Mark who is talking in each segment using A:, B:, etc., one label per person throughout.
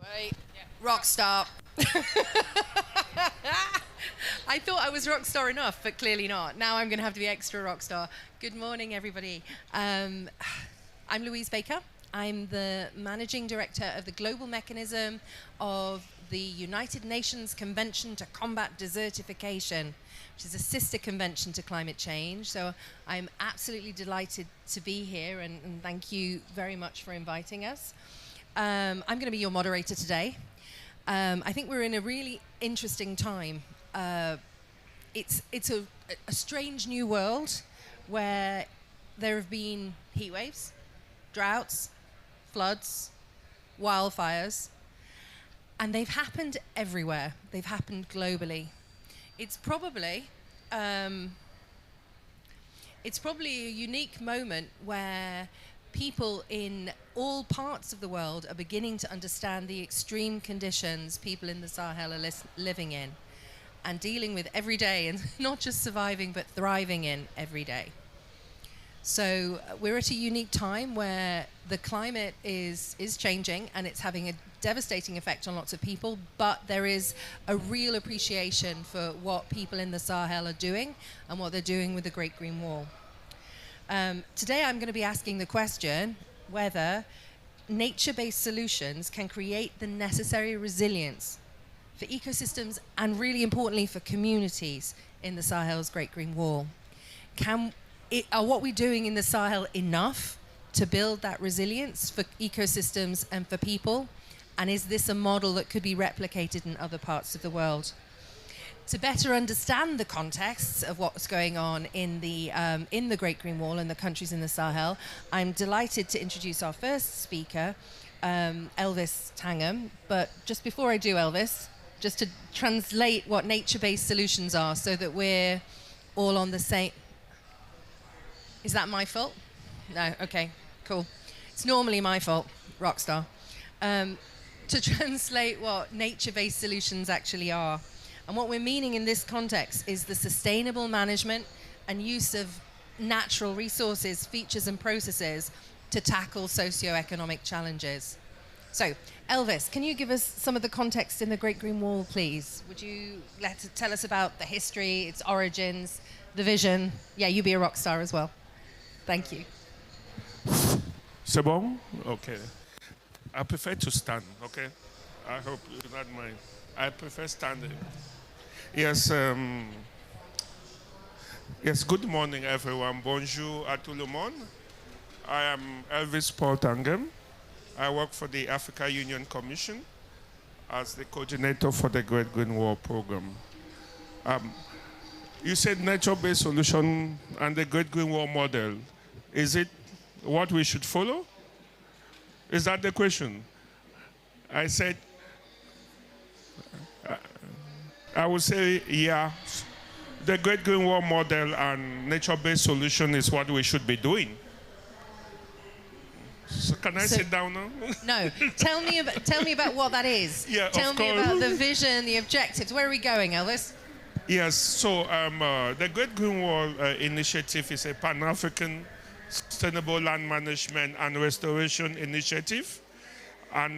A: Wait, rock star. I thought I was rock star enough, but clearly not. Now I'm going to have to be extra rock star. Good morning, everybody. I'm Louise Baker. I'm the Managing Director of the Global Mechanism of the United Nations Convention to Combat Desertification, which is a sister convention to climate change. So I'm absolutely delighted to be here, and thank you very much for inviting us. I'm going to be your moderator today. I think we're in a really interesting time. It's a strange new world where there have been heat waves, droughts, floods, wildfires, and they've happened everywhere. They've happened globally. It's probably a unique moment where people in all parts of the world are beginning to understand the extreme conditions people in the Sahel are living in and dealing with every day, and not just surviving but thriving in every day. So we're at a unique time where the climate is changing, and it's having a devastating effect on lots of people, but there is a real appreciation for what people in the Sahel are doing and what they're doing with the Great Green Wall. Today I'm going to be asking the question whether nature-based solutions can create the necessary resilience for ecosystems and, really importantly, for communities in the Sahel's Great Green Wall. Are what we're doing in the Sahel enough to build that resilience for ecosystems and for people? And is this a model that could be replicated in other parts of the world? To better understand the context of what's going on in the Great Green Wall and the countries in the Sahel, I'm delighted to introduce our first speaker, Elvis Tangham. But just before I do, Elvis, just to translate what nature-based solutions are so that we're all on the same... Is that my fault? No, okay, cool. It's normally my fault, rock star. To translate what nature-based solutions actually are. And what we're meaning in this context is the sustainable management and use of natural resources, features and processes to tackle socio-economic challenges. So, Elvis, can you give us some of the context in the Great Green Wall, please? Would you tell us about the history, its origins, the vision? Yeah, you be a rock star as well. Thank you.
B: C'est bon? Okay. I prefer to stand, okay? I hope you do not mind. I prefer standing. Yes, yes, good morning, everyone. Bonjour à tout le monde. I am Elvis Paul Tangham. I work for the Africa Union Commission as the coordinator for the Great Green Wall program. You said nature-based solution and the Great Green Wall model. Is it what we should follow? Is that the question? I said, I would say, yeah, the Great Green Wall model and nature-based solution is what we should be doing. So can I sit down now?
A: No. Tell me about what that is.
B: Yeah,
A: tell
B: of
A: me
B: course.
A: about the vision, the objectives. Where are we going, Elvis?
B: Yes, so the Great Green Wall initiative is a Pan-African sustainable land management and restoration initiative and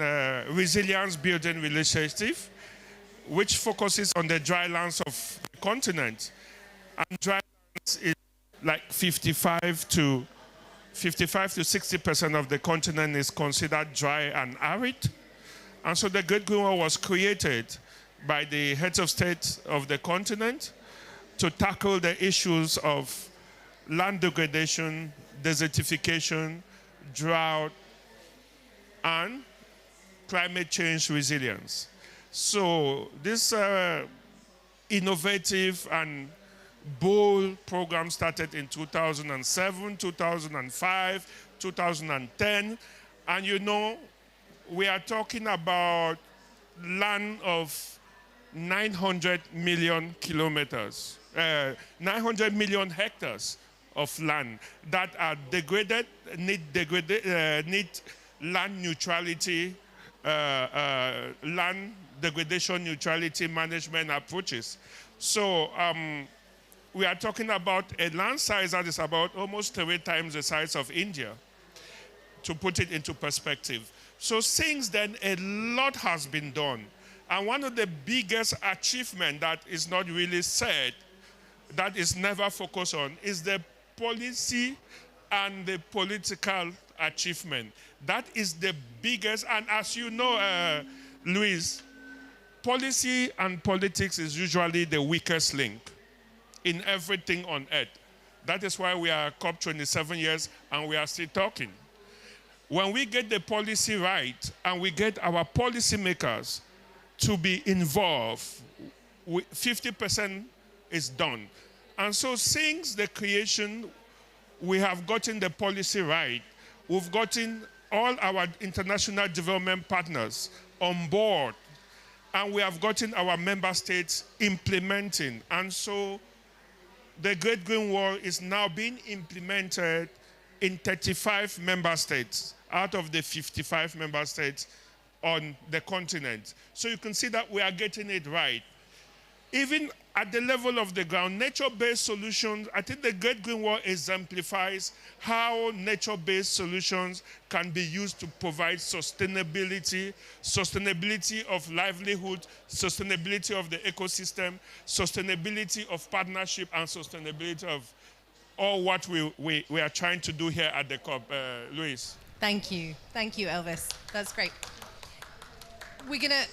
B: resilience building initiative, which focuses on the dry lands of the continent. And dry lands is like 55 to 60% of the continent is considered dry and arid. And so the Great Green Wall was created by the heads of state of the continent to tackle the issues of land degradation, desertification, drought, and climate change resilience. So this innovative and bold program started in 2007, 2005, 2010. And you know, we are talking about land of 900 million kilometers, 900 million hectares of land that are degraded, need land neutrality, land degradation neutrality management approaches. So we are talking about a land size that is about almost 3 times the size of India, to put it into perspective. So since then, a lot has been done. And one of the biggest achievements that is not really said, that is never focused on, is the policy and the political achievement. That is the biggest, and as you know, Luis, policy and politics is usually the weakest link in everything on earth. That is why we are COP 27 years and we are still talking. When we get the policy right and we get our policymakers to be involved, 50% is done. And so since the creation, we have gotten the policy right. We've gotten all our international development partners on board, and we have gotten our member states implementing. And so the Great Green Wall is now being implemented in 35 member states out of the 55 member states on the continent. So you can see that we are getting it right. Even at the level of the ground, nature-based solutions, I think the Great Green Wall exemplifies how nature-based solutions can be used to provide sustainability, sustainability of livelihood, sustainability of the ecosystem, sustainability of partnership, and sustainability of all what we are trying to do here at the COP. Luis.
A: Thank you, Elvis. That's great. We're gonna.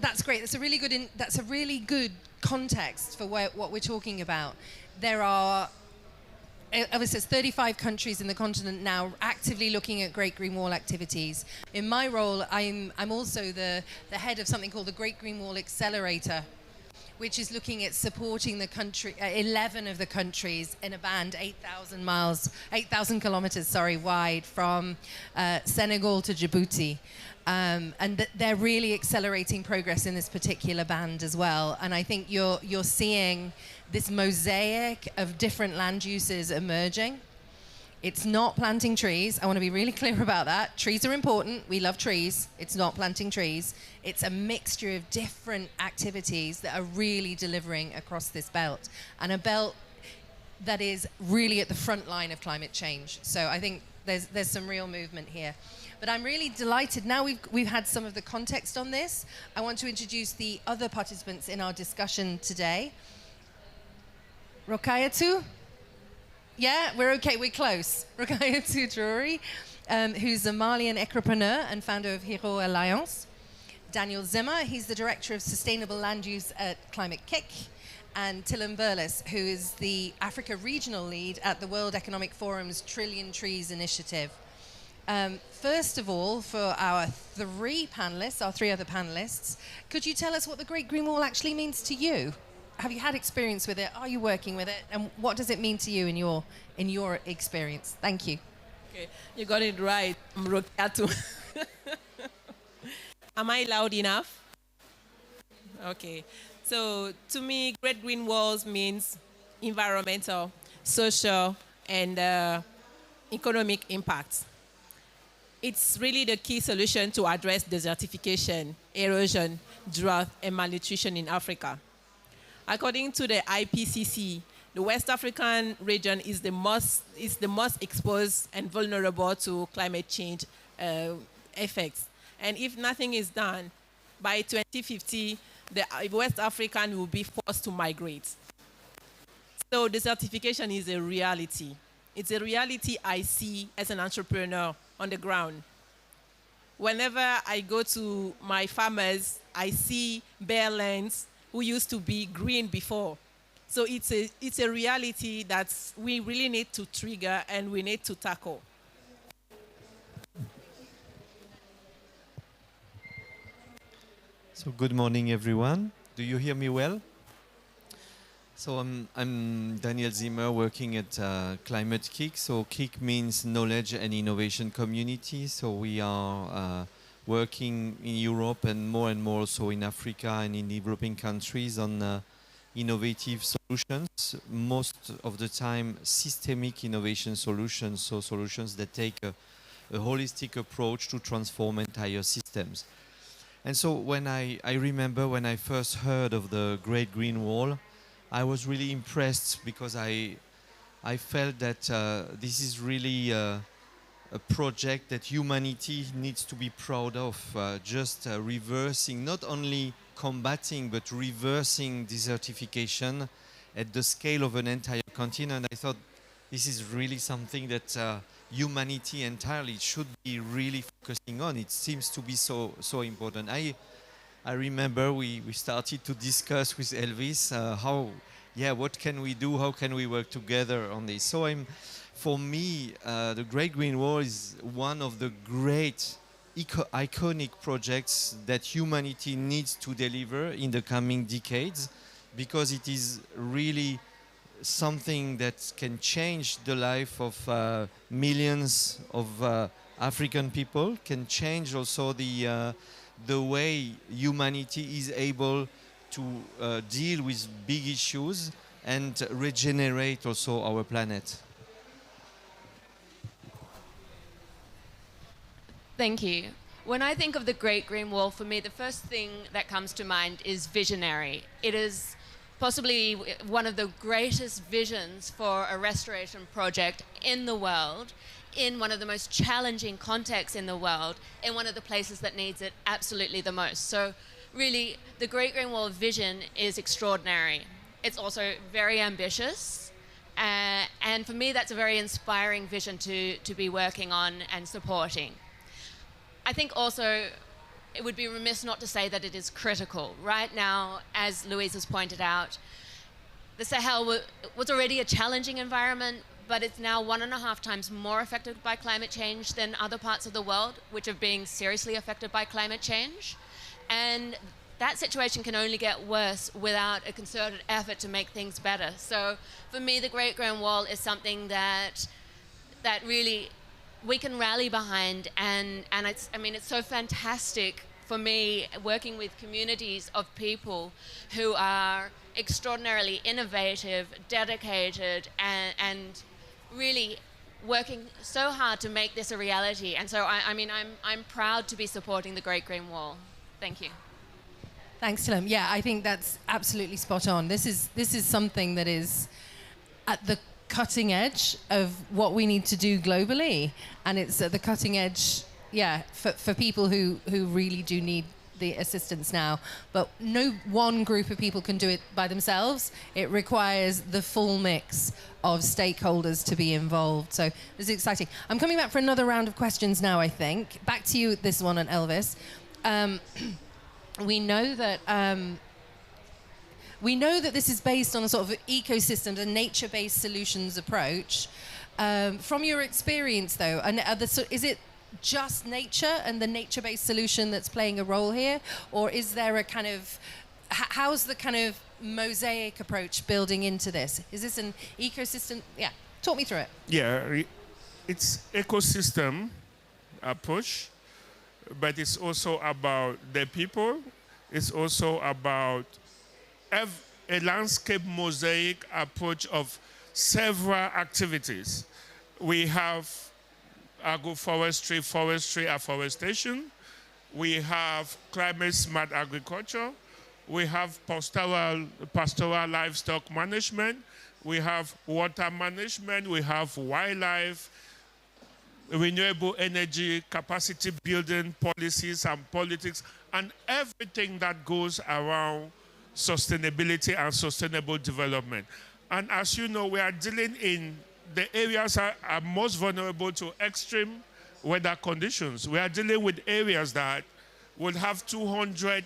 A: That's great. That's a really good context for what we're talking about. There are, Elvis says, 35 countries in the continent now actively looking at Great Green Wall activities. In my role, I'm also the head of something called the Great Green Wall Accelerator, which is looking at supporting the country, 11 of the countries in a band 8,000 kilometers, wide from Senegal to Djibouti. And they're really accelerating progress in this particular band as well. And I think you're seeing this mosaic of different land uses emerging. It's not planting trees. I want to be really clear about that. Trees are important. We love trees. It's not planting trees. It's a mixture of different activities that are really delivering across this belt, and a belt that is really at the front line of climate change. So I think there's some real movement here. But I'm really delighted. Now we've had some of the context on this. I want to introduce the other participants in our discussion today. Rokayatu? Yeah, we're okay, we're close. Rokayatu Drori, who's a Malian entrepreneur and founder of Hero Alliance. Daniel Zimmer, he's the Director of Sustainable Land Use at Climate Kick. And Tillem Burles, who is the Africa Regional Lead at the World Economic Forum's Trillion Trees Initiative. First of all, for our three other panelists, could you tell us what the Great Green Wall actually means to you? Have you had experience with it? Are you working with it? And what does it mean to you in your experience? Thank you.
C: Okay, you got it right. I'm Rokayatu. Am I loud enough? Okay. So to me, Great Green Walls means environmental, social, and economic impact. It's really the key solution to address desertification, erosion, drought, and malnutrition in Africa. According to the IPCC, the West African region is the most exposed and vulnerable to climate change effects. And if nothing is done, by 2050, the West African will be forced to migrate. So desertification is a reality. It's a reality I see as an entrepreneur on the ground. Whenever I go to my farmers, I see bare lands who used to be green before. So it's a reality that we really need to trigger and we need to tackle.
D: So good morning, everyone. Do you hear me well? So I'm Daniel Zimmer, working at Climate Kick. So Kick means Knowledge and Innovation Community. So we are working in Europe and more so in Africa and in developing countries on innovative solutions. Most of the time, systemic innovation solutions, so solutions that take a holistic approach to transform entire systems. And so when I remember when I first heard of the Great Green Wall, I was really impressed because I felt that this is really a project that humanity needs to be proud of, just reversing, not only combating, but reversing desertification at the scale of an entire continent. I thought this is really something that humanity entirely should be really focusing on. It seems to be so important. I remember we started to discuss with Elvis what can we do, how can we work together on this. So for me, the Great Green Wall is one of the great iconic projects that humanity needs to deliver in the coming decades, because it is really something that can change the life of millions of African people, can change also the way humanity is able to deal with big issues and regenerate also our planet.
E: Thank you. When I think of the Great Green Wall, for me, the first thing that comes to mind is visionary. It is possibly one of the greatest visions for a restoration project in the world, in one of the most challenging contexts in the world, in one of the places that needs it absolutely the most. So really, the Great Green Wall vision is extraordinary. It's also very ambitious. And for me, that's a very inspiring vision to be working on and supporting. I think also it would be remiss not to say that it is critical. Right now, as Louise has pointed out, the Sahel was already a challenging environment, but it's now 1.5 times more affected by climate change than other parts of the world, which are being seriously affected by climate change. And that situation can only get worse without a concerted effort to make things better. So for me, the Great Green Wall is something that really we can rally behind, and it's so fantastic for me working with communities of people who are extraordinarily innovative, dedicated, and really working so hard to make this a reality. And so I'm proud to be supporting the Great Green Wall. Thank you.
A: Thanks, Tilem. Yeah, I think that's absolutely spot on. This is something that is at the cutting edge of what we need to do globally, and it's at the cutting edge, for people who really do need the assistance now. But no one group of people can do it by themselves. It requires the full mix of stakeholders to be involved. So this is exciting. I'm coming back for another round of questions now, I think. Back to you, this one, and Elvis. We know that this is based on a sort of ecosystems and nature-based solutions approach. From your experience, though, and is it just nature and the nature-based solution that's playing a role here, or is there a kind of how's the kind of mosaic approach building into this? Is this an ecosystem? Yeah, talk me through it.
B: Yeah, it's ecosystem approach, but it's also about the people. It's also about a landscape mosaic approach of several activities. We have agroforestry, forestry, afforestation. We have climate-smart agriculture. We have pastoral livestock management. We have water management. We have wildlife, renewable energy, capacity building policies and politics, and everything that goes around sustainability and sustainable development. And as you know, we are dealing in the areas that are most vulnerable to extreme weather conditions. We are dealing with areas that will have 200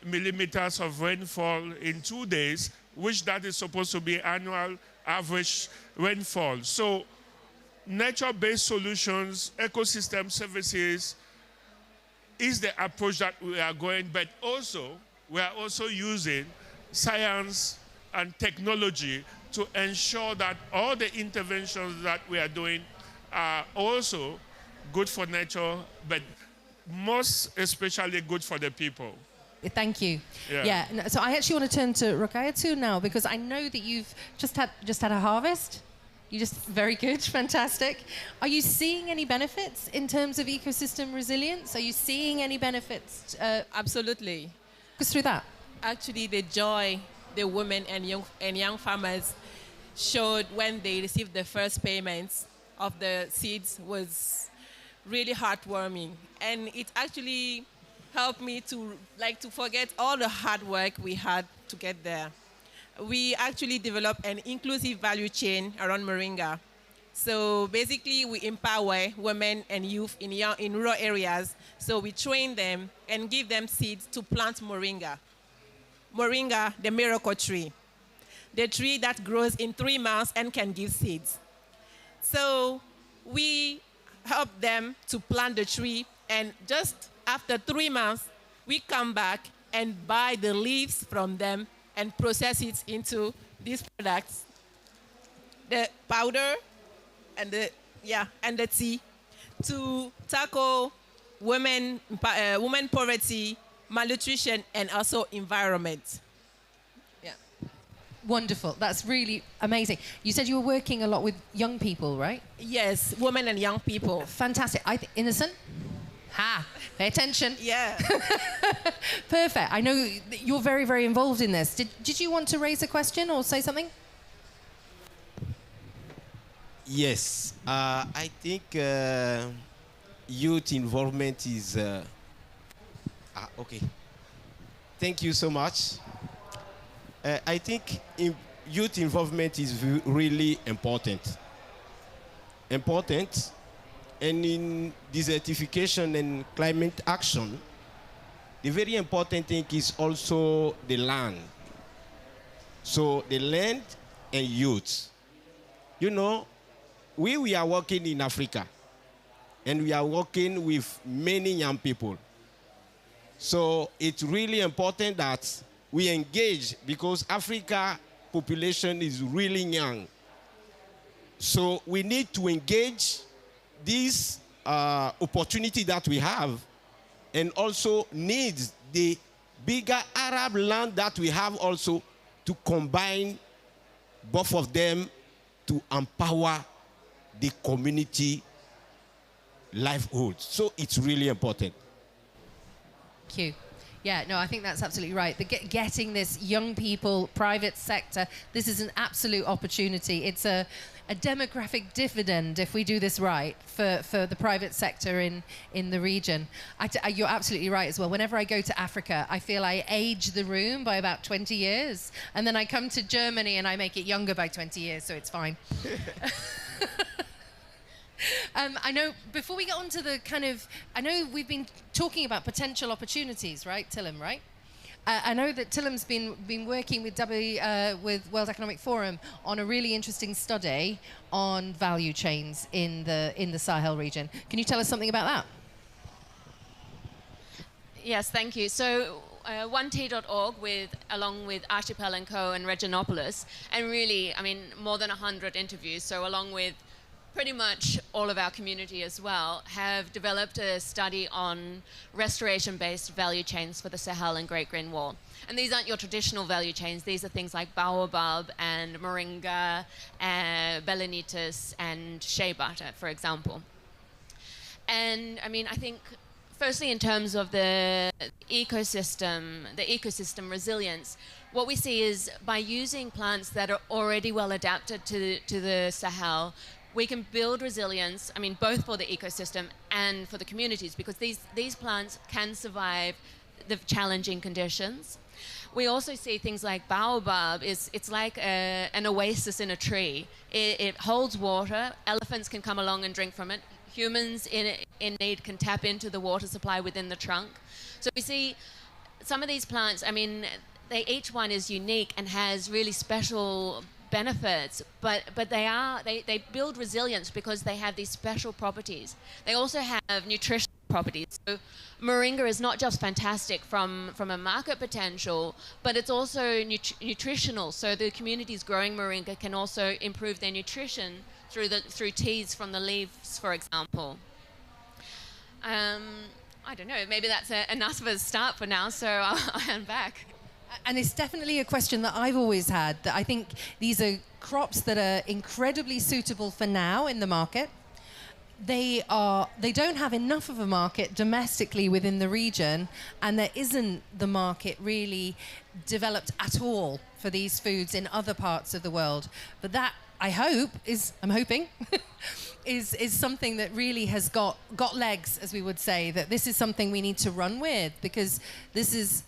B: millimeters of rainfall in 2 days, which that is supposed to be annual average rainfall. So nature-based solutions, ecosystem services is the approach that we are going, but also we are also using science and technology to ensure that all the interventions that we are doing are also good for nature, but most especially good for the people.
A: Thank you. Yeah. So I actually want to turn to Rukayatu now, because I know that you've just had a harvest. Very good, fantastic. Are you seeing any benefits in terms of ecosystem resilience? Are you seeing any benefits?
C: Absolutely.
A: Go through that.
C: Actually, the joy the women and young farmers showed when they received the first payments of the seeds was really heartwarming. And it actually helped me to forget all the hard work we had to get there. We actually developed an inclusive value chain around moringa. So basically, we empower women and youth in rural areas. So we train them and give them seeds to plant moringa. Moringa, the miracle tree. The tree that grows in 3 months and can give seeds. So we help them to plant the tree, and just after 3 months, we come back and buy the leaves from them and process it into these products, the powder and the tea, to tackle women poverty, malnutrition, and also environment. Yeah.
A: Wonderful. That's really amazing. You said you were working a lot with young people, right?
C: Yes, women and young people.
A: Fantastic. Innocent? Ha! Pay attention.
C: Yeah.
A: Perfect. I know that you're very, very involved in this. Did you want to raise a question or say something?
F: Yes. I think youth involvement is... okay. Thank you so much. I think youth involvement is really important. And in desertification and climate action, the very important thing is also the land. So the land and youth. You know, we are working in Africa, and we are working with many young people. So it's really important that we engage, because Africa population is really young. So we need to engage this opportunity that we have, and also needs the bigger Arab land that we have also to combine both of them to empower the community livelihood. So it's really important.
A: Thank you. Yeah, no, I think that's absolutely right. Getting this young people, private sector, this is an absolute opportunity. It's a demographic dividend if we do this right for the private sector in the region. You're absolutely right as well. Whenever I go to Africa, I feel I age the room by about 20 years. And then I come to Germany and I make it younger by 20 years, so it's fine. I know, before we get on to the I know we've been talking about potential opportunities, right, Tillem, right? I know that Tillem's been working with with World Economic Forum on a really interesting study on value chains in the Sahel region. Can you tell us something about that?
E: Yes, thank you. So 1T.org along with Archipel & Co. and Reginopolis, and really, I mean, more than 100 interviews, so along with pretty much all of our community as well, have developed a study on restoration-based value chains for the Sahel and Great Green Wall. And these aren't your traditional value chains. These are things like baobab and moringa, belenitis and shea butter, for example. And I mean, I think firstly in terms of the ecosystem resilience, what we see is by using plants that are already well adapted to the Sahel, we can build resilience, I mean, both for the ecosystem and for the communities, because these plants can survive the challenging conditions. We also see things like baobab, it's like an oasis in a tree. It holds water, elephants can come along and drink from it, humans in need can tap into the water supply within the trunk. So we see some of these plants, I mean, each one is unique and has really special benefits, but they build resilience because they have these special properties. They also have nutritional properties. So moringa is not just fantastic from a market potential, but it's also nutritional. So the communities growing moringa can also improve their nutrition through teas from the leaves, for example. I don't know, maybe that's enough of a start for now, so I'll hand back.
A: And it's definitely a question that I've always had, that I think these are crops that are incredibly suitable for now in the market. They don't have enough of a market domestically within the region, and there isn't the market really developed at all for these foods in other parts of the world. But that I'm hoping, is something that really has got legs, as we would say, that this is something we need to run with, because this is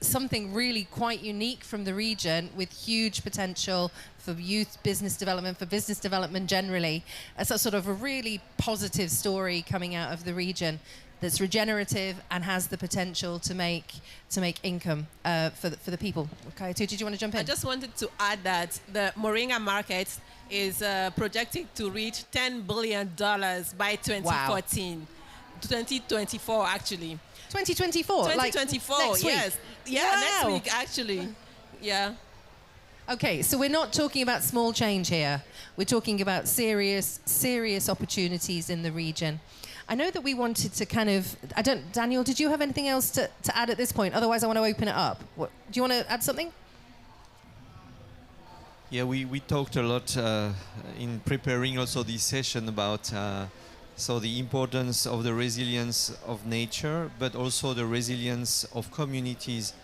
A: something really quite unique from the region, with huge potential for youth business development, for business development generally. It's a sort of a really positive story coming out of the region that's regenerative and has the potential to make income for the people. Okay, did you want to jump in?
C: I just wanted to add that the moringa market is projected to reach $10 billion by 2014. Wow. 2024, actually.
A: 2024?
C: 2024,
A: like next week?
C: Yes. Yeah,
A: wow.
C: Next week, actually. Yeah.
A: Okay, so we're not talking about small change here. We're talking about serious opportunities in the region. I know that we wanted to kind of... Daniel, did you have anything else to add at this point? Otherwise, I want to open it up. Do you want to add something?
D: Yeah, we talked a lot in preparing also this session about so the importance of the resilience of nature, but also the resilience of communities.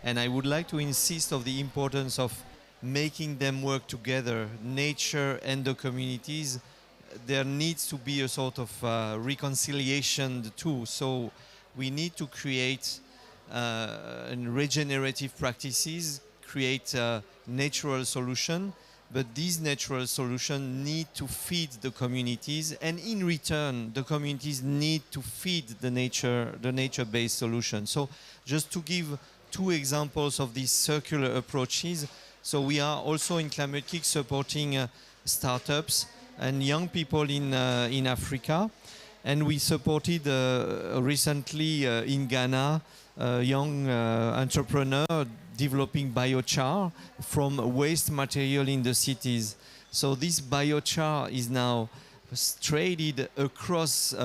D: And I would like to insist on the importance of making them work together, nature and the communities. There needs to be a sort of reconciliation, the two. So we need to create regenerative practices, create a natural solution, but these natural solutions need to feed the communities, and in return, the communities need to feed the nature-based solution. So just to give two examples of these circular approaches, so we are also in Climate Kick supporting startups and young people in Africa. And we supported recently in Ghana a young entrepreneur developing biochar from waste material in the cities. So this biochar is now traded across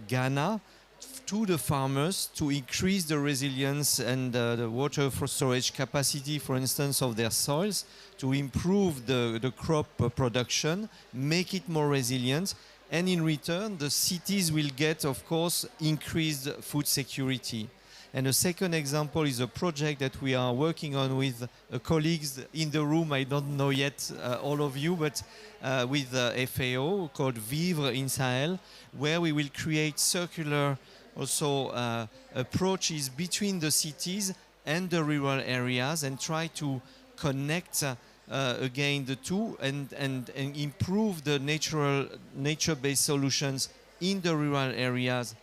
D: Ghana to the farmers to increase the resilience and the water for storage capacity, for instance, of their soils, to improve the crop production, make it more resilient, and in return, the cities will get, of course, increased food security. And a second example is a project that we are working on with colleagues in the room. I don't know yet all of you, but with FAO, called Vivre in Sahel, where we will create circular also approaches between the cities and the rural areas, and try to connect again the two and improve the nature-based solutions in the rural areas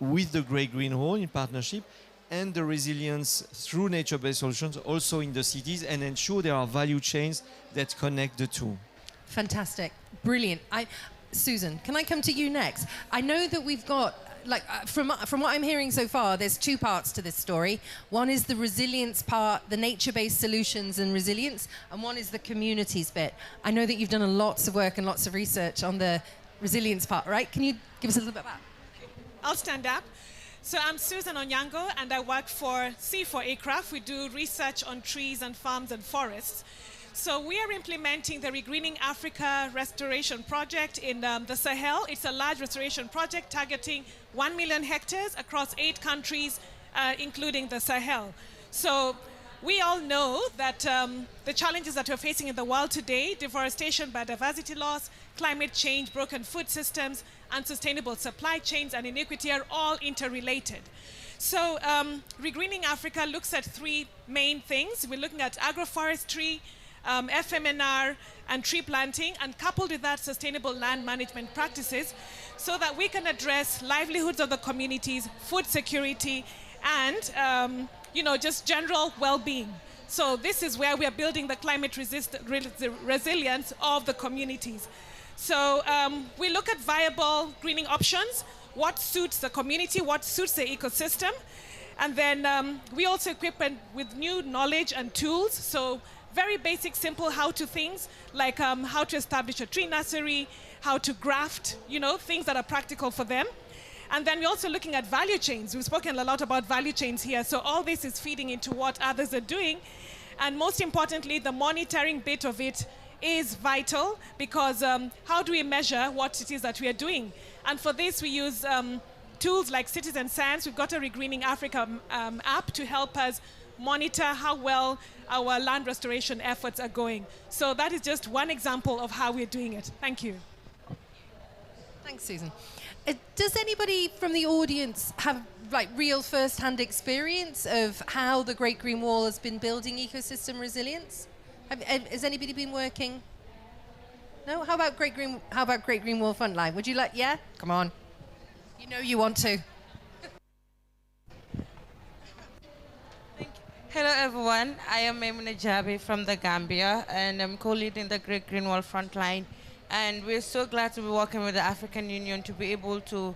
D: with the Great Green Wall in partnership, and the resilience through nature-based solutions also in the cities, and ensure there are value chains that connect the two.
A: Fantastic. Brilliant. Susan, can I come to you next? I know that we've got, from what I'm hearing so far, there's two parts to this story. One is the resilience part, the nature-based solutions and resilience, and one is the communities bit. I know that you've done lots of work and lots of research on the resilience part, right? Can you give us a little bit of that?
G: I'll stand up. So I'm Susan Onyango, and I work for C4ACRAF. We do research on trees and farms and forests. So we are implementing the Regreening Africa Restoration Project in the Sahel. It's a large restoration project targeting 1 million hectares across 8 countries, including the Sahel. So we all know that the challenges that we're facing in the world today, deforestation, biodiversity loss, climate change, broken food systems, unsustainable supply chains, and inequity are all interrelated. So Regreening Africa looks at 3 main things. We're looking at agroforestry, FMNR, and tree planting, and coupled with that, sustainable land management practices, so that we can address livelihoods of the communities, food security, and just general well-being. So this is where we are building the climate resilience of the communities. So we look at viable greening options, what suits the community, what suits the ecosystem, and then we also equip with new knowledge and tools. So very basic, simple how-to things, like how to establish a tree nursery, how to graft, things that are practical for them. And then we're also looking at value chains. We've spoken a lot about value chains here. So all this is feeding into what others are doing. And most importantly, the monitoring bit of it is vital, because how do we measure what it is that we are doing? And for this, we use tools like Citizen Science. We've got a Regreening Africa app to help us monitor how well our land restoration efforts are going. So that is just one example of how we're doing it. Thank you.
A: Thanks, Susan. Does anybody from the audience have like real first-hand experience of how the Great Green Wall has been building ecosystem resilience? Has anybody been working? No? How about Great Green Wall Frontline? Would you like? Yeah? Come on. You know you want to.
H: Hello everyone, I am Maimuna Jabi from the Gambia and I'm co-leading the Great Green Wall Frontline, and we're so glad to be working with the African Union to be able to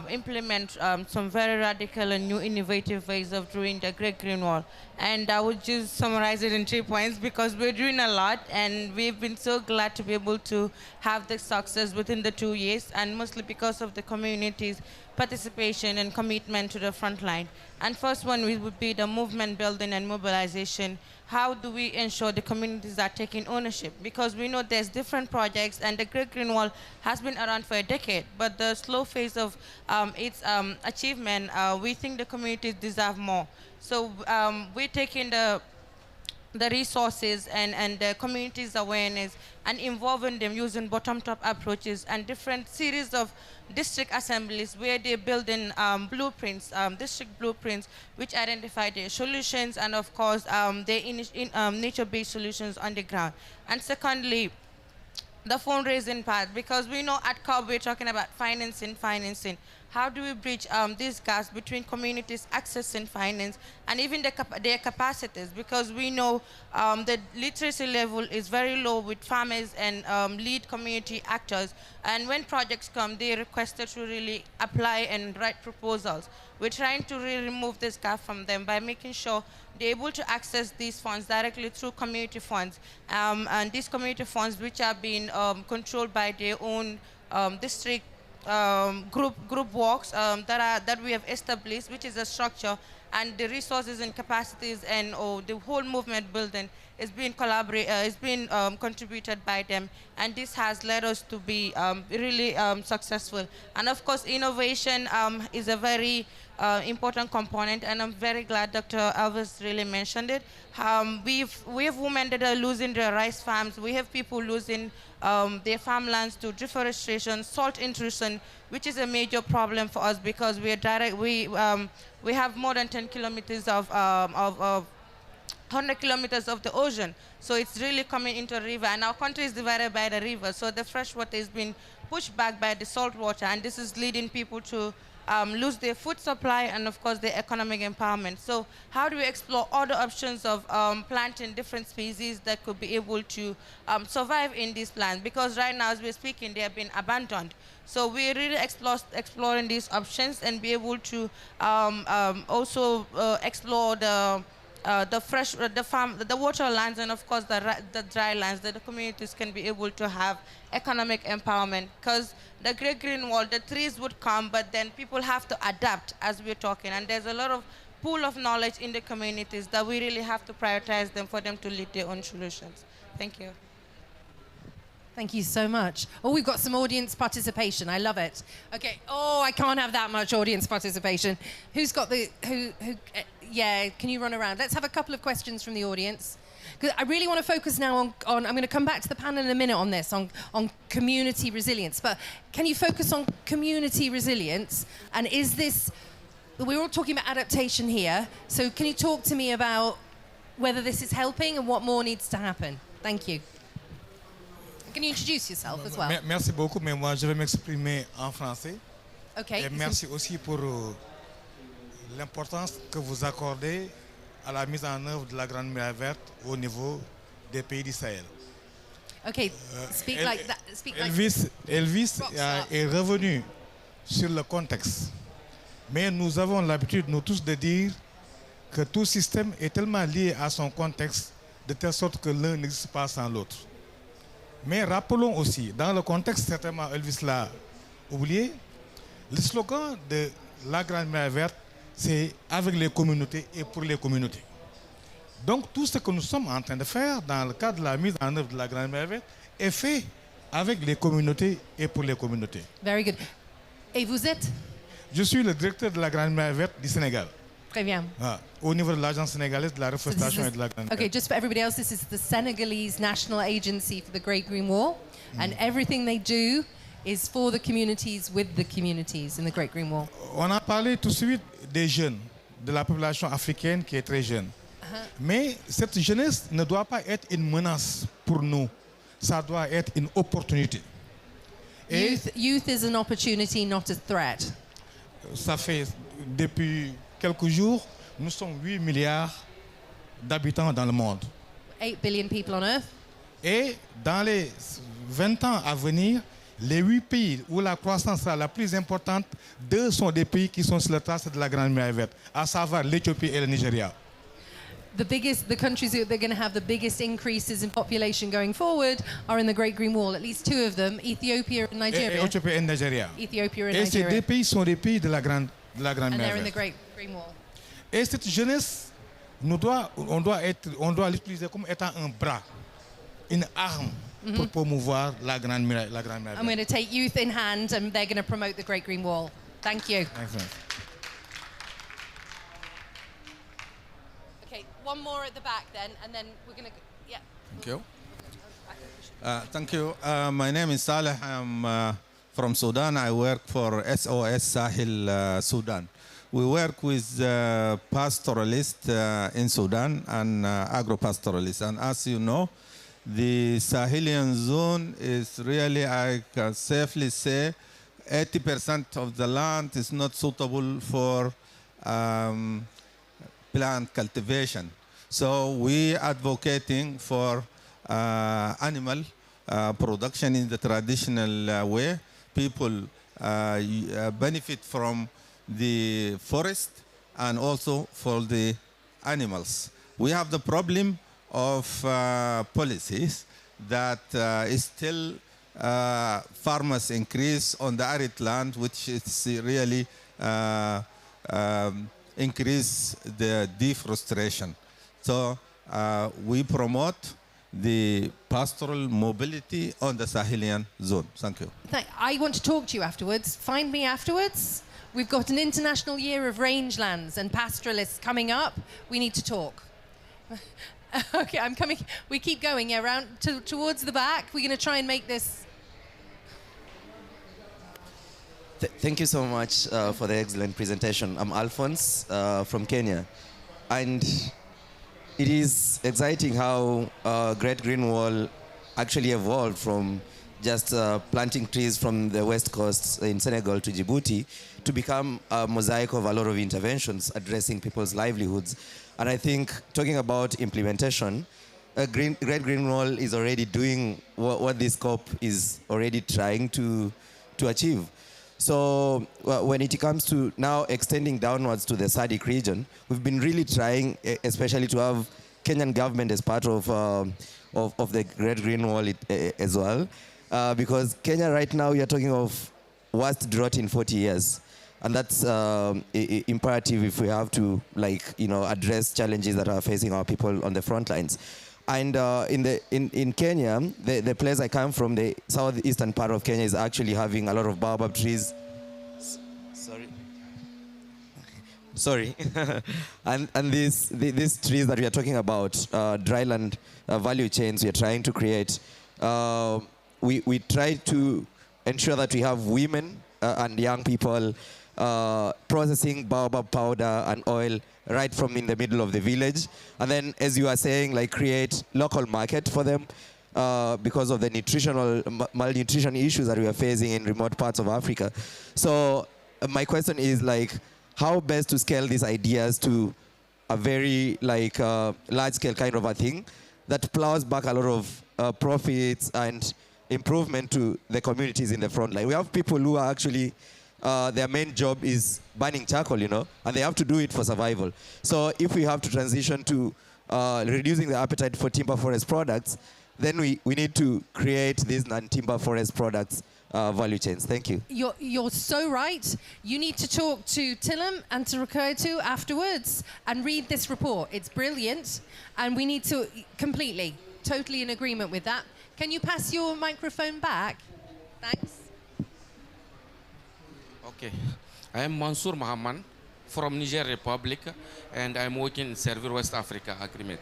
H: implement some very radical and new innovative ways of doing the Great Green Wall. And I would just summarize it in 3 points because we're doing a lot and we've been so glad to be able to have this success within the 2 years, and mostly because of the community's participation and commitment to the front line. And first one would be the movement building and mobilization. How do we ensure the communities are taking ownership? Because we know there's different projects and the Great Green Wall has been around for a decade, but the slow phase of its achievement, we think the communities deserve more. So we're taking the resources and the community's awareness and involving them using bottom-top approaches and different series of district assemblies where they're building blueprints, district blueprints, which identify their solutions and, of course, their nature-based solutions on the ground. And secondly, the fundraising part, because we know at COP we're talking about financing. How do we bridge these gaps between communities accessing finance and even their capacities? Because we know the literacy level is very low with farmers and lead community actors. And when projects come, they're requested to really apply and write proposals. We're trying to really remove this gap from them by making sure they're able to access these funds directly through community funds. And these community funds, which are being controlled by their own district group works that we have established, which is a structure, and the resources and capacities and the whole movement building is being contributed by them, and this has led us to be really successful. And of course, innovation is a very important component, and I'm very glad Dr. Elvis really mentioned it. We have women that are losing their rice farms. We have people losing their farmlands to deforestation, salt intrusion, which is a major problem for us because we have more than 10 kilometers of 100 kilometers of the ocean. So it's really coming into a river, and our country is divided by the river. So the fresh water is being pushed back by the salt water, and this is leading people to lose their food supply and, of course, their economic empowerment. So how do we explore other options of planting different species that could be able to survive in these lands? Because right now, as we're speaking, they have been abandoned. So we're really exploring these options and be able to also explore the water lands and, of course, the dry lands that the communities can be able to have economic empowerment. Because the Great Green Wall, the trees would come, but then people have to adapt as we're talking. And there's a lot of pool of knowledge in the communities that we really have to prioritize them for them to lead their own solutions. Thank you.
A: Thank you so much. Oh, we've got some audience participation. I love it. Okay. Oh, I can't have that much audience participation. Who's got the, yeah, can you run around? Let's have a couple of questions from the audience. Because I really want to focus now on I'm going to come back to the panel in a minute on this, on community resilience. But can you focus on community resilience? And is this, we're all talking about adaptation here. So can you talk to me about whether this is helping and what more needs to happen? Thank you. Can you introduce yourself as well?
I: Merci beaucoup, mais moi je vais m'exprimer en français.
A: Okay.
I: Et merci aussi pour l'importance que vous accordez à la mise en œuvre de la Grande Muraille Verte au niveau des pays du Sahel.
A: Okay, speak like that. Speak
I: Elvis est revenu sur le contexte. Mais nous avons l'habitude, nous tous, de dire que tout système est tellement lié à son contexte de telle sorte que l'un n'existe pas sans l'autre. Mais rappelons aussi, dans le contexte, certainement Elvis l'a oublié, le slogan de la Grande Muraille Verte, c'est avec les communautés et pour les communautés. Donc tout ce que nous sommes en train de faire dans le cadre de la mise en œuvre de la Grande Muraille Verte est fait avec les communautés et pour les communautés.
A: Very good. Et vous êtes?
I: Je suis le directeur de la Grande Muraille Verte du Sénégal.
A: Très bien.
I: Au niveau de l'Agence sénégalaise de la reforestation et de la grande.
A: Okay, just for everybody else, this is the Senegalese National Agency for the Great Green Wall, and everything they do is for the communities, with the communities in the Great Green Wall.
I: On a parlé tout de suite des jeunes, de la population africaine qui est très jeune. Mais cette jeunesse ne doit pas être une menace pour nous. Ça doit être une opportunité. Et
A: Youth is an opportunity, not a threat.
I: ça fait depuis quelques jours, nous sommes 8 milliards d'habitants dans le monde.
A: 8 billion people on Earth.
I: Et dans les 20 ans à venir, les 8 pays où la croissance sera la plus importante, 2 sont des pays qui sont sur la trace de la Grande Muraille Verte, à savoir l'Éthiopie et le Nigeria.
A: The countries that are going to have the biggest increases in population going forward are in the Great Green Wall. At least 2 of them, Ethiopia and Nigeria.
I: Éthiopie et Nigeria.
A: Ethiopia and
I: Et ces
A: Nigeria.
I: 2 pays sont des pays de la Grande
A: And
I: Muraille
A: they're in the
I: Verte.
A: Great Green Wall.
I: Et cette jeunesse, on doit l'utiliser comme étant un bras, une arme pour promouvoir la Grande Muraille
A: I'm going to take youth in hand and they're going to promote the Great Green Wall. Thank you.
I: Verte.
A: Okay, one more at the back then, and then we're going to... Yeah.
J: Thank you. Thank you. My name is Saleh. I'm from Sudan. I work for SOS Sahel Sudan. We work with pastoralists in Sudan and agro-pastoralists. And as you know, the Sahelian zone is really, I can safely say, 80% of the land is not suitable for plant cultivation. So we advocating for animal production in the traditional way. People benefit from the forest and also for the animals. We have the problem of policies that is still farmers increase on the arid land, which is really increase the deforestation. So we promote the pastoral mobility on the Sahelian zone. Thank you.
A: I want to talk to you afterwards. Find me afterwards. We've got an international year of rangelands and pastoralists coming up. We need to talk. Okay, I'm coming. We keep going, yeah, around towards the back. We're going to try and make this.
K: Thank you so much for the excellent presentation. I'm Alphonse from Kenya. And it is exciting how Great Green Wall actually evolved from just planting trees from the west coast in Senegal to Djibouti to become a mosaic of a lot of interventions addressing people's livelihoods. And I think talking about implementation, Great Green Wall is already doing what this COP is already trying to achieve. So when it comes to now extending downwards to the SADC region, we've been really trying, especially to have Kenyan government as part of the Great Green Wall as well. Because Kenya right now, we are talking of worst drought in 40 years. And that's imperative if we have to, address challenges that are facing our people on the front lines. And in Kenya, the place I come from, the southeastern part of Kenya, is actually having a lot of baobab trees. Sorry. and these trees that we are talking about, dryland value chains we are trying to create, we try to ensure that we have women and young people processing baobab powder and oil right from in the middle of the village. And then, as you are saying, create local market for them because of the malnutrition issues that we are facing in remote parts of Africa. So my question is, how best to scale these ideas to a very large-scale kind of a thing that plows back a lot of profits and improvement to the communities in the front line. We have people who are actually, their main job is burning charcoal, and they have to do it for survival. So if we have to transition to reducing the appetite for timber forest products, then we need to create these non-timber forest products value chains. Thank you.
A: You're so right. You need to talk to Tillam and to Rukaito afterwards and read this report. It's brilliant, and we need to totally in agreement with that. Can you pass your microphone back? Thanks.
L: Okay. I am Mansur Muhammad from Niger Republic, and I'm working in Servir West Africa Agreement.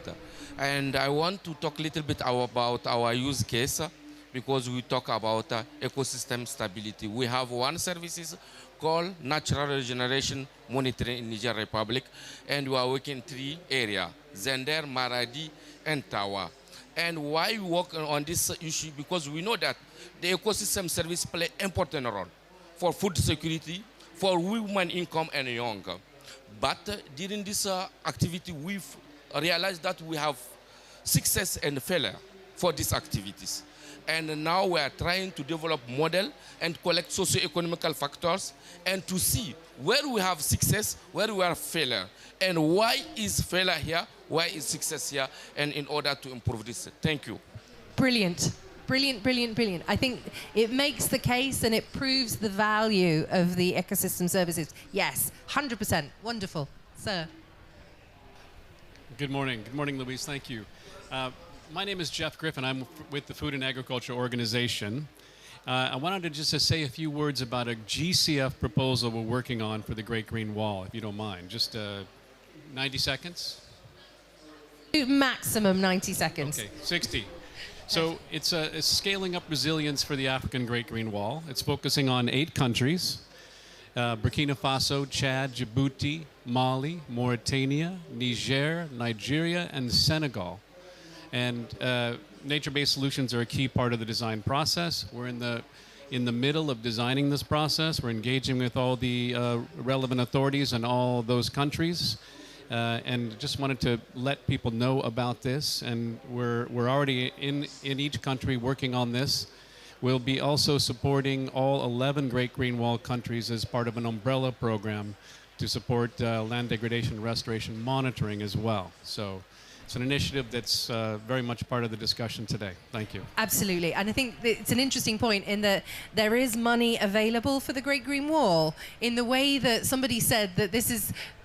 L: And I want to talk a little bit about our use case because we talk about ecosystem stability. We have one services called Natural Regeneration Monitoring in Niger Republic, and we are working in 3 areas, Zender, Maradi, and Tawa. And why we work on this issue? Because we know that the ecosystem service play important role for food security, for women income and young. But during this activity, we've realized that we have success and failure for these activities. And now we are trying to develop model and collect socio-economical factors and to see where we have success, where we have failure, and why is failure here, why is success here, and in order to improve this. Thank you.
A: Brilliant. Brilliant, brilliant, brilliant. I think it makes the case and it proves the value of the ecosystem services. Yes, 100%. Wonderful. Sir.
M: Good morning. Good morning, Louise. Thank you. My name is Jeff Griffin. I'm with the Food and Agriculture Organization. I wanted to just say a few words about a GCF proposal we're working on for the Great Green Wall, if you don't mind. Just 90 seconds?
A: Maximum 90 seconds.
M: Okay, 60. So it's scaling up resilience for the African Great Green Wall. It's focusing on 8 countries, Burkina Faso, Chad, Djibouti, Mali, Mauritania, Niger, Nigeria, and Senegal. And nature-based solutions are a key part of the design process. We're in the middle of designing this process. We're engaging with all the relevant authorities in all those countries. And just wanted to let people know about this. And we're already in each country working on this. We'll be also supporting all 11 Great Green Wall countries as part of an umbrella program to support land degradation restoration monitoring as well. So it's an initiative that's very much part of the discussion today. Thank you.
A: Absolutely. And I think it's an interesting point in that there is money available for the Great Green Wall in the way that somebody said that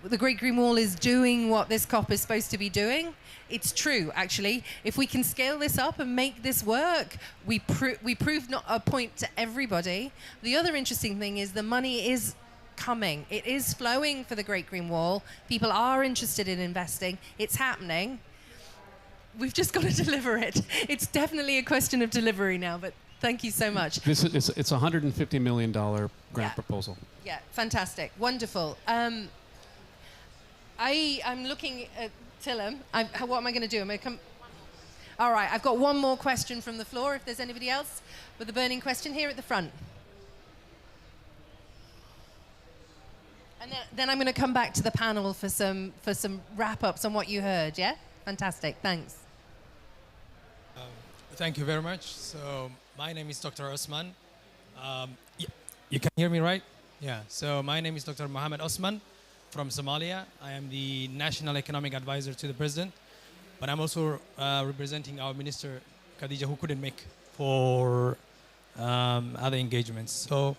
A: the Great Green Wall is doing what this COP is supposed to be doing. It's true, actually. If we can scale this up and make this work, we prove not a point to everybody. The other interesting thing is the money is coming. It is flowing for the Great Green Wall. People are interested in investing. It's happening. We've just got to deliver it. It's definitely a question of delivery now, but thank you so much.
M: It's a $150 million grant proposal.
A: Yeah, fantastic. Wonderful. I'm looking at Tillum. What am I going to do? I'm going to come... All right, I've got one more question from the floor, if there's anybody else with a burning question here at the front. And then I'm going to come back to the panel for some wrap-ups on what you heard, yeah? Fantastic, thanks.
N: Thank you very much. So my name is Dr. Osman. You can hear me, right? Yeah, so my name is Dr. Mohammed Osman from Somalia. I am the National Economic Advisor to the President, but I'm also representing our Minister, Khadija, who couldn't make for other engagements. So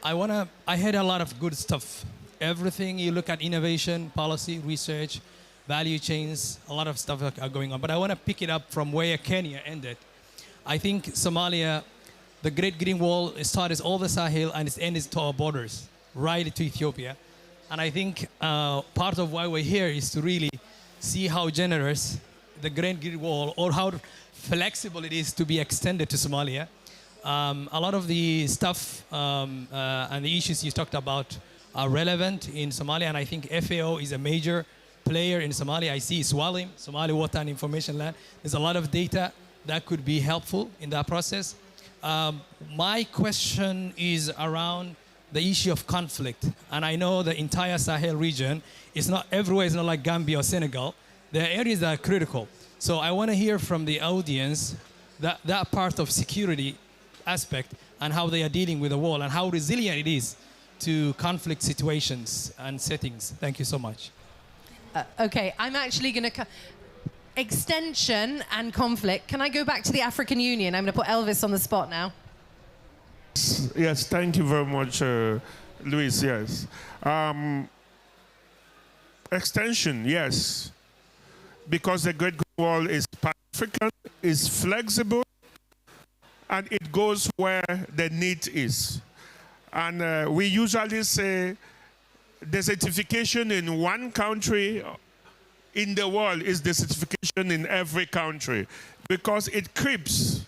N: I heard a lot of good stuff. Everything you look at, innovation, policy, research, value chains, a lot of stuff are going on. But I want to pick it up from where Kenya ended. I think Somalia, the Great Green Wall, starts all the Sahel and it ends to our borders, right to Ethiopia. And I think part of why we're here is to really see how generous the Great Green Wall or how flexible it is to be extended to Somalia. A lot of the stuff and the issues you talked about are relevant in Somalia, and I think FAO is a major player in Somalia. I see SWALIM, Somali Water and Information Land. There's a lot of data that could be helpful in that process. My question is around the issue of conflict, and I know the entire Sahel region is not everywhere. It's not like Gambia or Senegal. There are areas that are critical. So I want to hear from the audience that part of security aspect and how they are dealing with the wall and how resilient it is to conflict situations and settings. Thank you so much.
A: Okay, I'm actually going to... Extension and conflict. Can I go back to the African Union? I'm going to put Elvis on the spot now.
B: Yes, thank you very much, Luis, yes. Extension, yes. Because the Great Green Wall is Pan-African, is flexible, and it goes where the need is. And we usually say desertification in one country in the world is desertification in every country, because it creeps.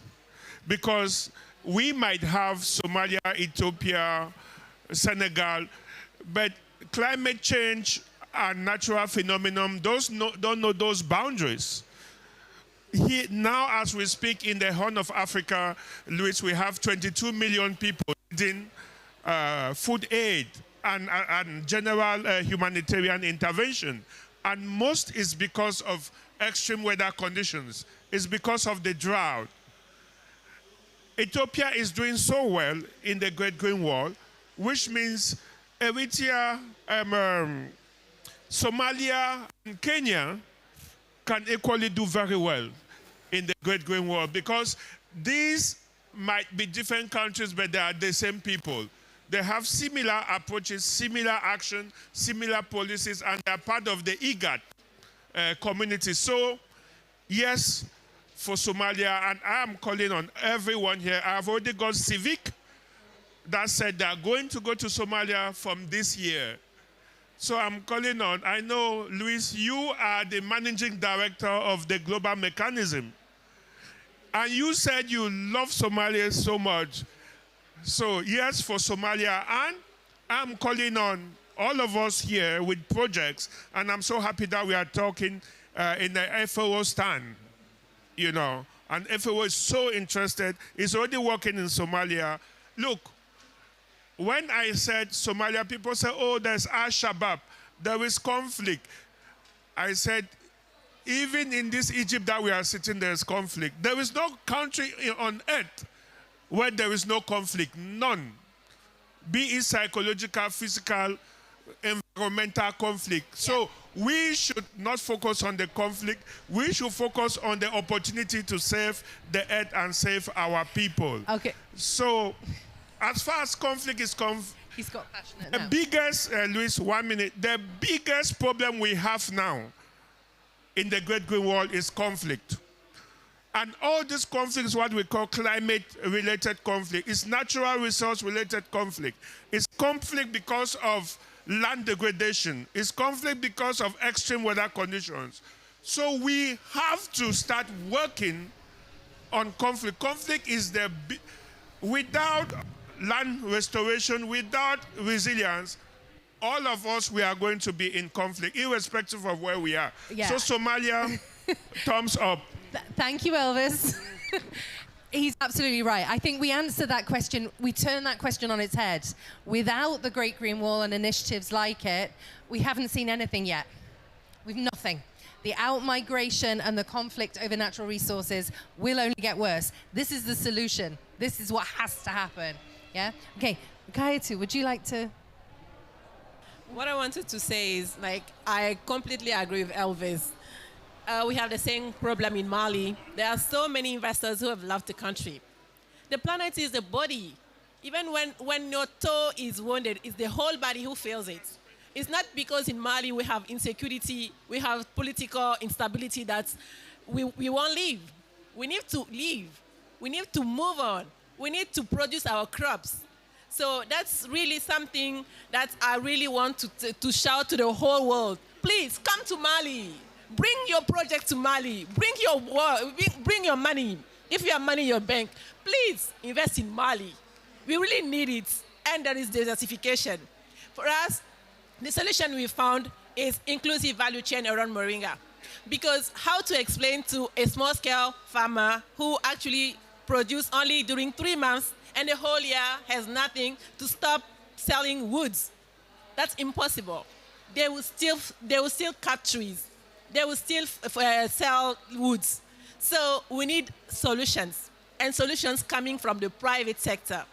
B: Because we might have Somalia, Ethiopia, Senegal, but climate change and natural phenomenon don't know those boundaries. Now, as we speak, in the Horn of Africa, Luis, we have 22 million people needing food aid and general humanitarian intervention. And most is because of extreme weather conditions. It's because of the drought. Ethiopia is doing so well in the Great Green Wall, which means Eritrea, Somalia, and Kenya can equally do very well in the Great Green Wall, because these might be different countries, but they are the same people. They have similar approaches, similar action, similar policies, and they're part of the IGAD community. So, yes, for Somalia, and I am calling on everyone here. I've already got Civic that said they're going to go to Somalia from this year. So I'm calling on, I know, Luis, you are the managing director of the Global Mechanism. And you said you love Somalia so much. So yes, for Somalia, and I'm calling on all of us here with projects, and I'm so happy that we are talking in the FAO stand, you know, and FAO is so interested. It's already working in Somalia. Look, when I said Somalia, people say, oh, there's Al-Shabaab, there is conflict. I said, even in this Egypt that we are sitting, there is conflict. There is no country on earth where there is no conflict, none. Be it psychological, physical, environmental conflict. So we should not focus on the conflict. We should focus on the opportunity to save the earth and save our people.
A: Okay.
B: So as far as conflict is
A: he's got passionate
B: the
A: now.
B: biggest, Luis, 1 minute, the biggest problem we have now in the Great Green Wall is conflict. And all this conflict is what we call climate-related conflict. It's natural resource-related conflict. It's conflict because of land degradation. It's conflict because of extreme weather conditions. So we have to start working on conflict. Conflict is without land restoration, without resilience, all of us, we are going to be in conflict, irrespective of where we are.
A: Yeah.
B: So Somalia, thumbs up.
A: Thank you, Elvis. He's absolutely right. I think we answer that question, we turn that question on its head. Without the Great Green Wall and initiatives like it, we haven't seen anything yet. We've nothing. The out-migration and the conflict over natural resources will only get worse. This is the solution. This is what has to happen. Yeah? Okay, Gayatri, would you like to?
C: What I wanted to say is, like, I completely agree with Elvis. We have the same problem in Mali. There are so many investors who have left the country. The planet is the body. Even when your toe is wounded, it's the whole body who feels it. It's not because in Mali we have insecurity, we have political instability that we won't live. We need to live. We need to move on. We need to produce our crops. So that's really something that I really want to shout to the whole world. Please come to Mali. Bring your project to Mali. Bring your money. If you have money in your bank, please invest in Mali. We really need it. And there is desertification. For us, the solution we found is inclusive value chain around moringa. Because how to explain to a small-scale farmer who actually produce only during 3 months and the whole year has nothing to stop selling woods? That's impossible. They will still cut trees. They will still sell woods. So we need solutions, and solutions coming from the private sector.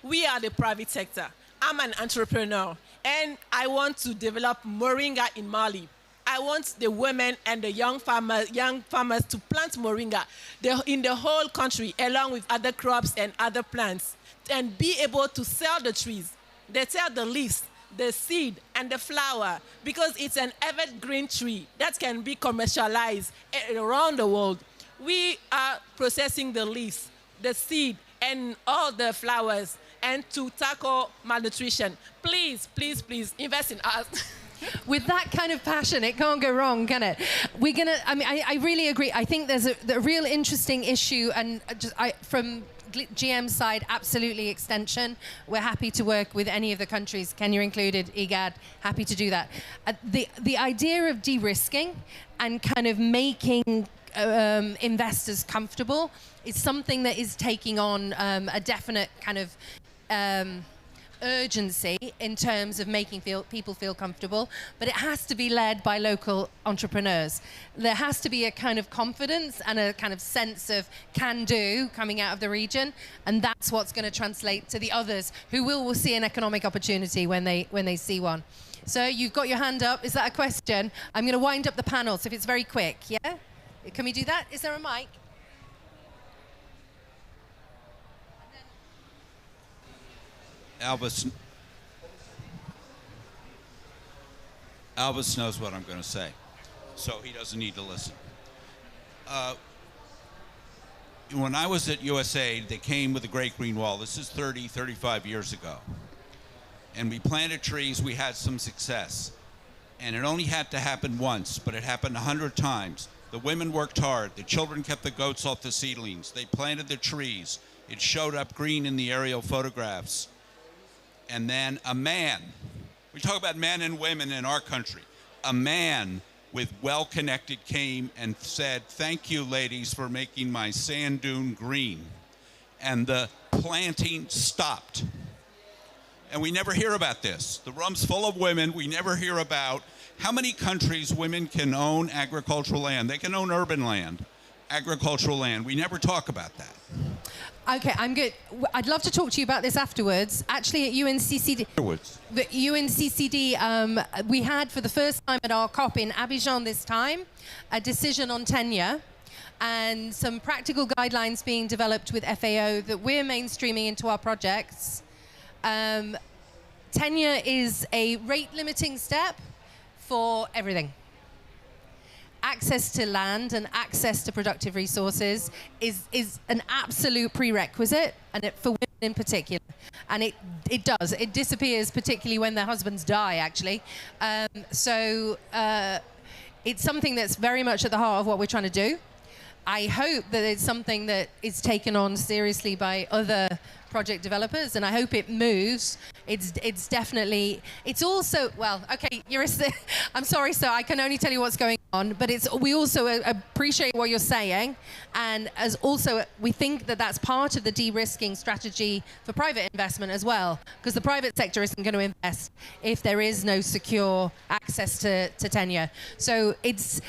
C: We are the private sector. I'm an entrepreneur, and I want to develop moringa in Mali. I want the women and the young farmers to plant moringa in the whole country, along with other crops and other plants, and be able to sell the trees. They sell the leaves, the seed, and the flower, because it's an evergreen tree that can be commercialized around the world. We are processing the leaves, the seed, and all the flowers, and to tackle malnutrition. Please, please, please invest in us.
A: With that kind of passion, it can't go wrong, can it? I really agree. I think there's a real interesting issue, and from GM's side, absolutely extension. We're happy to work with any of the countries, Kenya included, IGAD, happy to do that. The idea of de-risking and kind of making investors comfortable is something that is taking on a definite kind of urgency in terms of making people feel comfortable, but it has to be led by local entrepreneurs. There has to be a kind of confidence and a kind of sense of can-do coming out of the region, and that's what's going to translate to the others who will see an economic opportunity when they see one. So you've got your hand up. Is that a question? I'm going to wind up the panel, so if it's very quick, yeah? Can we do that? Is there a mic?
O: Albus knows what I'm going to say, so he doesn't need to listen. When I was at USAID, they came with the Great Green Wall. This is 30, 35 years ago. And we planted trees, we had some success. And it only had to happen once, but it happened 100 times. The women worked hard, the children kept the goats off the seedlings, they planted the trees, it showed up green in the aerial photographs. And then a man, we talk about men and women in our country, a man with well-connected came and said, "Thank you, ladies, for making my sand dune green." And the planting stopped. And we never hear about this. The room's full of women. We never hear about how many countries women can own agricultural land. They can own urban land, agricultural land. We never talk about that.
A: Okay, I'm good. I'd love to talk to you about this afterwards. Actually, at UNCCD, we had for the first time at our COP in Abidjan this time, a decision on tenure and some practical guidelines being developed with FAO that we're mainstreaming into our projects. Tenure is a rate limiting step for everything. Access to land and access to productive resources is an absolute prerequisite, and for women in particular. And it disappears, particularly when their husbands die, actually. It's something that's very much at the heart of what we're trying to do. I hope that it's something that is taken on seriously by other project developers, and I hope it moves. It's definitely, it's also, well, okay, I'm sorry, sir, I can only tell you what's going on, but we also appreciate what you're saying, and as also, we think that that's part of the de-risking strategy for private investment as well, because the private sector isn't going to invest if there is no secure access to tenure. So it's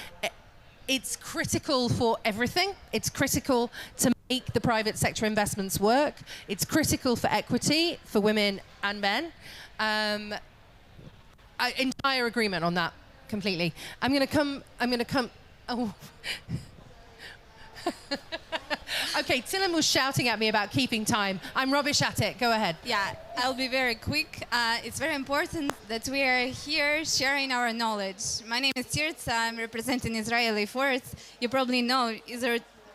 A: critical for everything. It's critical to make the private sector investments work. It's critical for equity for women and men. Entire agreement on that, completely. I'm gonna come, oh. Okay, Tillem was shouting at me about keeping time. I'm rubbish at it, go ahead.
P: Yeah, I'll be very quick. It's very important that we are here sharing our knowledge. My name is Tirza, I'm representing Israeli forests. You probably know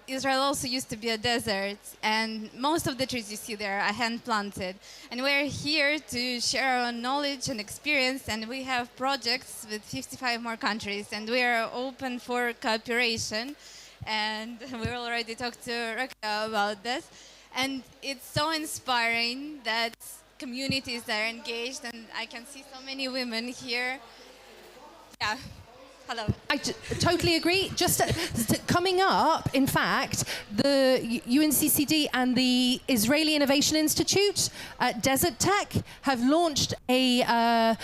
P: Israel also used to be a desert, and most of the trees you see there are hand-planted. And we're here to share our knowledge and experience, and we have projects with 55 more countries, and we are open for cooperation. And we already talked to Raquel about this. And it's so inspiring that communities are engaged, and I can see so many women here. Yeah. Hello.
A: I totally agree. Just coming up, in fact, the UNCCD and the Israeli Innovation Institute, Desert Tech, have launched a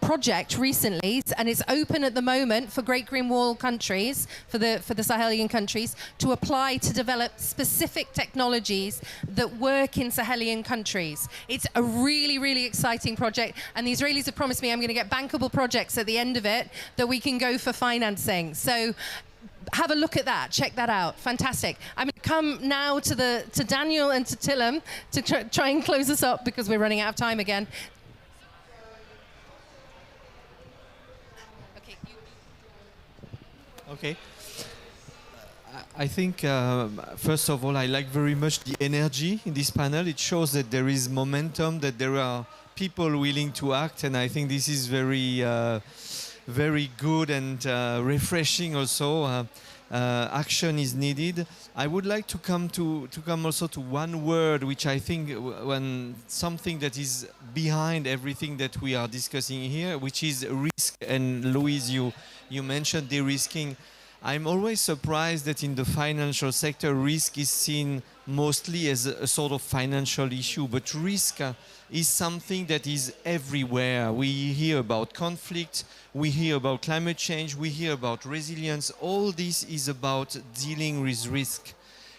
A: project recently, and it's open at the moment for Great Green Wall countries, for the Sahelian countries, to apply to develop specific technologies that work in Sahelian countries. It's a really, really exciting project, and the Israelis have promised me I'm going to get bankable projects at the end of it that we can go for financing. So have a look at that, check that out. Fantastic. I'm going to come now to Daniel and to Tillem to try and close us up because we're running out of time again.
D: Okay. I think, first of all, I like very much the energy in this panel. It shows that there is momentum, that there are people willing to act, and I think this is very, very good and refreshing also. Action is needed. I would like to come also to one word, which I think when something that is behind everything that we are discussing here, which is risk. And Louise, you mentioned de-risking. I'm always surprised that in the financial sector, risk is seen mostly as a sort of financial issue, but risk is something that is everywhere. We hear about conflict, we hear about climate change, we hear about resilience. All this is about dealing with risk.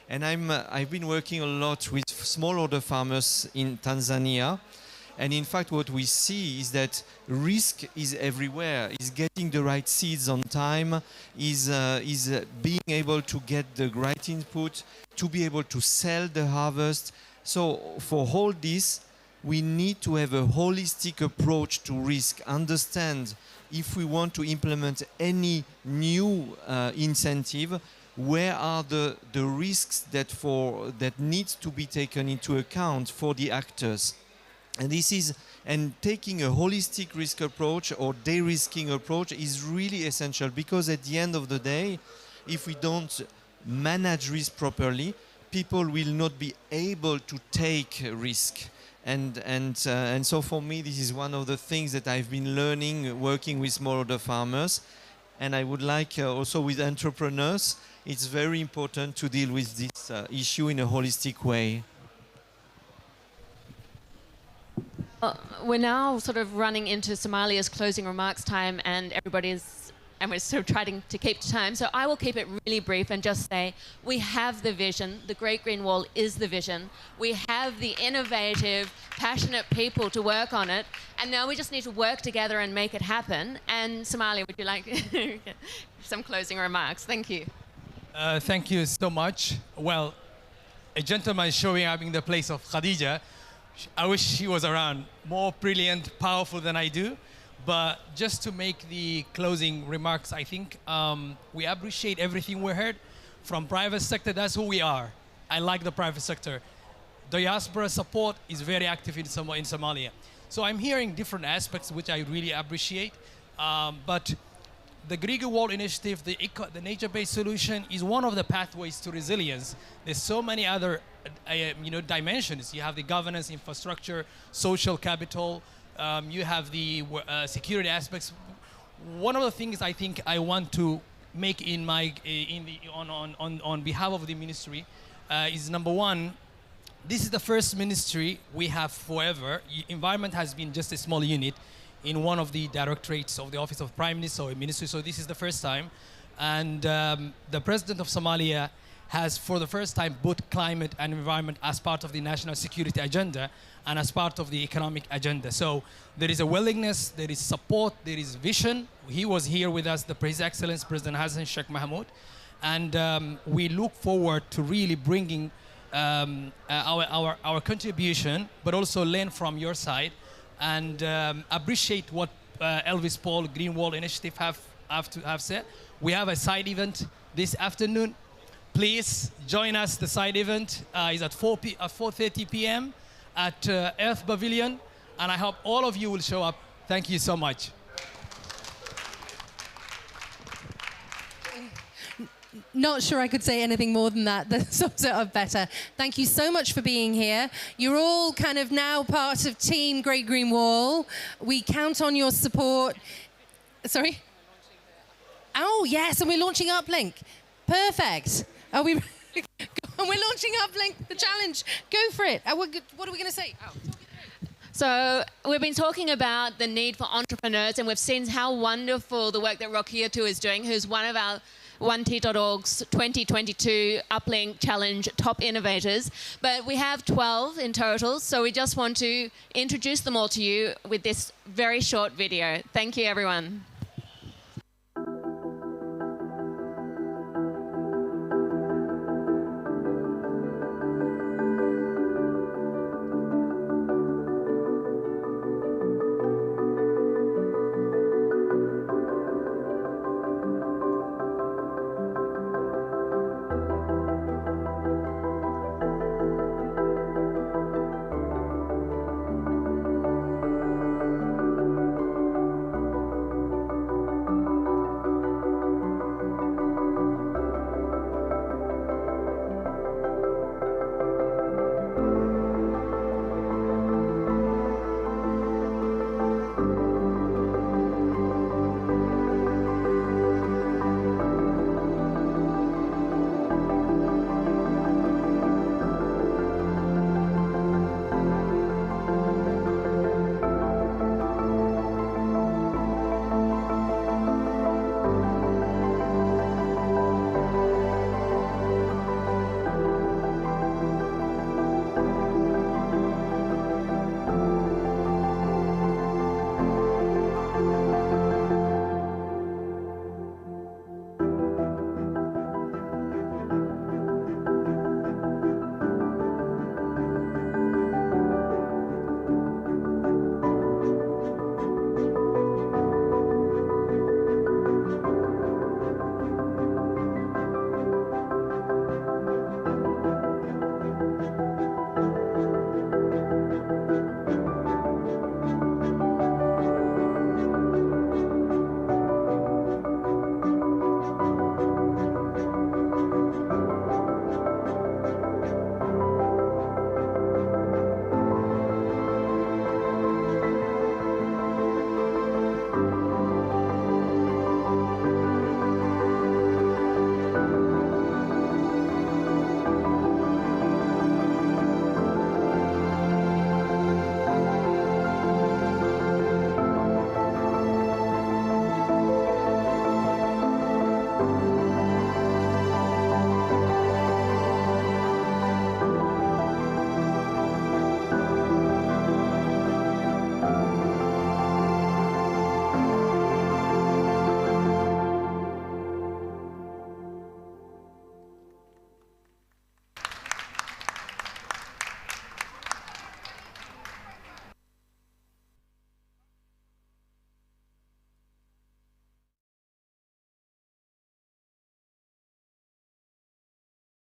D: And I've been working a lot with smallholder farmers in Tanzania. And in fact, what we see is that risk is everywhere. Is getting the right seeds on time, is being able to get the right input, to be able to sell the harvest. So for all this, we need to have a holistic approach to risk, understand if we want to implement any new incentive, where are the risks that needs to be taken into account for the actors. And taking a holistic risk approach or de-risking approach is really essential, because at the end of the day, if we don't manage risk properly, people will not be able to take risk. And so for me, this is one of the things that I've been learning working with smallholder farmers. And I would like also with entrepreneurs, it's very important to deal with this issue in a holistic way.
E: We're now sort of running into Somalia's closing remarks time, and we're sort of trying to keep to time. So I will keep it really brief and just say we have the vision. The Great Green Wall is the vision. We have the innovative, passionate people to work on it, and now we just need to work together and make it happen. And Somalia, would you like some closing remarks? Thank you.
N: Thank you so much. Well, a gentleman is showing up in the place of Khadija. I wish she was around, more brilliant, powerful than I do. But just to make the closing remarks, I think we appreciate everything we heard from private sector. That's who we are. I like the private sector. Diaspora support is very active in Somalia. So I'm hearing different aspects, which I really appreciate. But the Green Wall initiative, the nature-based solution, is one of the pathways to resilience. There's so many other dimensions. You have the governance, infrastructure, social capital. You have the security aspects. One of the things I think I want to make on behalf of the ministry is, number one, this is the first ministry we have forever. Environment has been just a small unit in one of the directorates of the Office of Prime Minister or a ministry. So this is the first time. And the President of Somalia has for the first time put climate and environment as part of the national security agenda and as part of the economic agenda. So there is a willingness, there is support, there is vision. He was here with us, His Excellency President Hassan Sheikh Mahmoud. And we look forward to really bringing our contribution, but also learn from your side and appreciate what Elvis Paul Green Wall Initiative have said. We have a side event this afternoon. Please join us. The side event is at 4:30 p.m. at Earth Pavilion, and I hope all of you will show up. Thank you so much.
A: Not sure I could say anything more than that. That sums it up better. Thank you so much for being here. You're all kind of now part of Team Great Green Wall. We count on your support. Sorry? Oh, yes, and we're launching Uplink. Perfect. Are we? And we're launching Uplink, the challenge. Go for it. What are we going to say?
E: So we've been talking about the need for entrepreneurs, and we've seen how wonderful the work that Rokiatu is doing, who's one of our 1T.org's 2022 Uplink Challenge top innovators. But we have 12 in total, so we just want to introduce them all to you with this very short video. Thank you, everyone.